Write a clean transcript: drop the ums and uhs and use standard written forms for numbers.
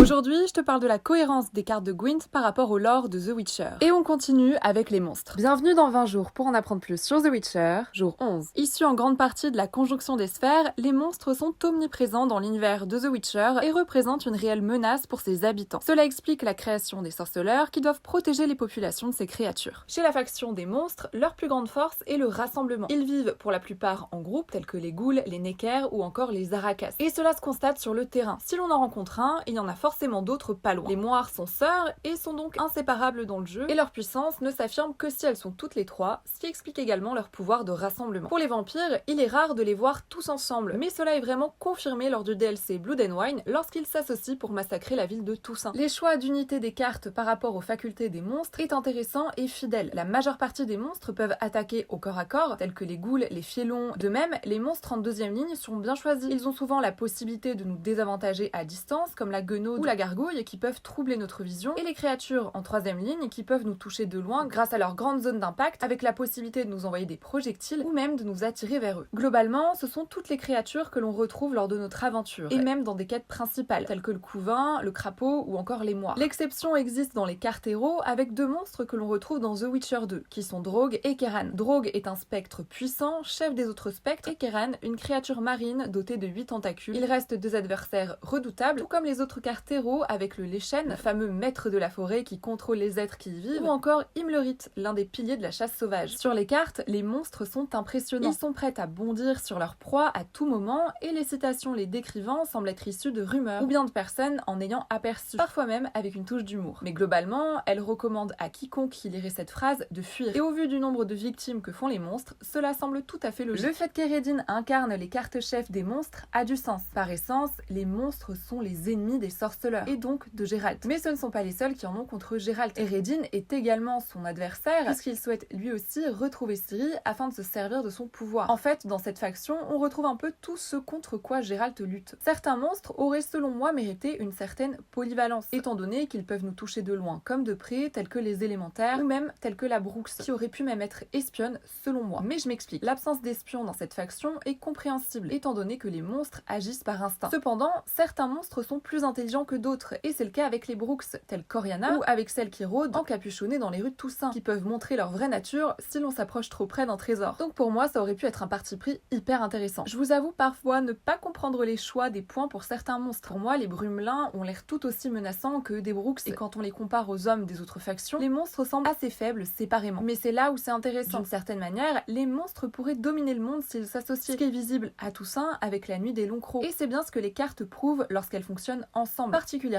Aujourd'hui, je te parle de la cohérence des cartes de Gwent par rapport au lore de The Witcher. Et on continue avec les monstres. Bienvenue dans 20 jours pour en apprendre plus sur The Witcher, jour 11. Issus en grande partie de la conjonction des sphères, les monstres sont omniprésents dans l'univers de The Witcher et représentent une réelle menace pour ses habitants. Cela explique la création des sorceleurs qui doivent protéger les populations de ces créatures. Chez la faction des monstres, leur plus grande force est le rassemblement. Ils vivent pour la plupart en groupe, tels que les ghouls, les neckers ou encore les arakas. Et cela se constate sur le terrain. Si l'on en rencontre un, il y en a forcément d'autres pas loin. Les moires sont sœurs et sont donc inséparables dans le jeu, et leur puissance ne s'affirme que si elles sont toutes les trois, ce qui explique également leur pouvoir de rassemblement. Pour les vampires, il est rare de les voir tous ensemble, mais cela est vraiment confirmé lors du DLC Blood and Wine lorsqu'ils s'associent pour massacrer la ville de Toussaint. Les choix d'unité des cartes par rapport aux facultés des monstres est intéressant et fidèle. La majeure partie des monstres peuvent attaquer au corps à corps, tels que les ghouls, les fielons. De même, les monstres en deuxième ligne sont bien choisis. Ils ont souvent la possibilité de nous désavantager à distance, comme la guenaude ou la gargouille qui peuvent troubler notre vision, et les créatures en troisième ligne qui peuvent nous toucher de loin grâce à leur grande zone d'impact, avec la possibilité de nous envoyer des projectiles ou même de nous attirer vers eux. Globalement, ce sont toutes les créatures que l'on retrouve lors de notre aventure, et même dans des quêtes principales, telles que le couvain, le crapaud ou encore les moires. L'exception existe dans les cartes héros, avec deux monstres que l'on retrouve dans The Witcher 2, qui sont Drogue et Keran. Drogue est un spectre puissant, chef des autres spectres, et Keran, une créature marine dotée de 8 tentacules. Il reste deux adversaires redoutables, tout comme les autres cartes héros avec le Leshen, le fameux maître de la forêt qui contrôle les êtres qui y vivent, ou encore Imlerit, l'un des piliers de la chasse sauvage. Sur les cartes, les monstres sont impressionnants. Ils sont prêts à bondir sur leur proie à tout moment, et les citations les décrivant semblent être issues de rumeurs, ou bien de personnes en ayant aperçu, parfois même avec une touche d'humour. Mais globalement, elle recommande à quiconque qui lirait cette phrase de fuir. Et au vu du nombre de victimes que font les monstres, cela semble tout à fait logique. Le fait qu'Eredin incarne les cartes chefs des monstres a du sens. Par essence, les monstres sont les ennemis des sorceleurs, et donc de Geralt. Mais ce ne sont pas les seuls qui en ont contre Geralt. Eredin est également son adversaire, puisqu'il souhaite lui aussi retrouver Ciri afin de se servir de son pouvoir. En fait, dans cette faction, on retrouve un peu tout ce contre quoi Geralt lutte. Certains monstres auraient selon moi mérité une certaine polyvalence, étant donné qu'ils peuvent nous toucher de loin comme de près, tels que les élémentaires, ou même tels que la Brooks, qui aurait pu même être espionne selon moi. Mais je m'explique, l'absence d'espions dans cette faction est compréhensible, étant donné que les monstres agissent par instinct. Cependant, certains monstres sont plus intelligents que d'autres, et c'est le cas avec les Brooks, telles Coriana, ou avec celles qui rôdent encapuchonnées dans les rues de Toussaint, qui peuvent montrer leur vraie nature si l'on s'approche trop près d'un trésor. Donc pour moi, ça aurait pu être un parti pris hyper intéressant. Je vous avoue parfois ne pas comprendre les choix des points pour certains monstres. Pour moi, les brumelins ont l'air tout aussi menaçants que des Brooks, et quand on les compare aux hommes des autres factions, les monstres semblent assez faibles séparément. Mais c'est là où c'est intéressant. D'une certaine manière, les monstres pourraient dominer le monde s'ils s'associaient, ce qui est visible à Toussaint avec la nuit des longs crocs. Et c'est bien ce que les cartes prouvent lorsqu'elles fonctionnent ensemble, particulièrement